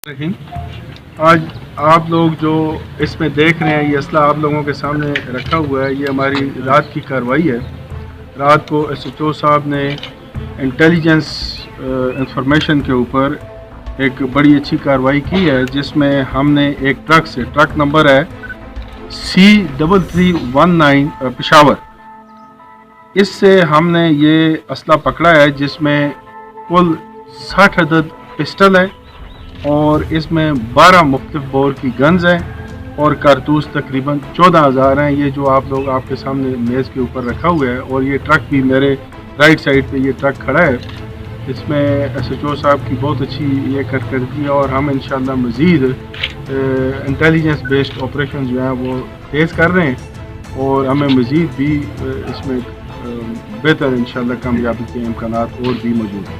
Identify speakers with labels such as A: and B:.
A: रहीम। आज आप लोग जो इसमें देख रहे हैं, ये असला आप लोगों के सामने रखा हुआ है। ये हमारी रात की कार्रवाई है। रात को SHO साहब ने इंटेलिजेंस इंफॉर्मेशन के ऊपर एक बड़ी अच्छी कार्रवाई की है, जिसमें हमने एक ट्रक से, ट्रक नंबर है C3319 पेशावर, इससे हमने ये असला पकड़ा है, जिसमें कुल 60 अदद पिस्टल है और इसमें 12 मुख्तलिफ बोर की गन्स हैं और कारतूस तकरीबन 14,000 हैं। ये जो आप लोग आपके सामने मेज़ के ऊपर रखा हुआ है, और ये ट्रक भी मेरे राइट साइड पे ये ट्रक खड़ा है। इसमें SHO साहब की बहुत अच्छी ये कारकर्दगी है, और हम इंशाल्लाह मज़ीद इंटेलिजेंस बेस्ड ऑपरेशन जो हैं वो तेज़ कर रहे हैं, और हमें मज़ीद भी इसमें बेहतर इंशाल्लाह कामयाबी के इम्कानात और भी मौजूद हैं।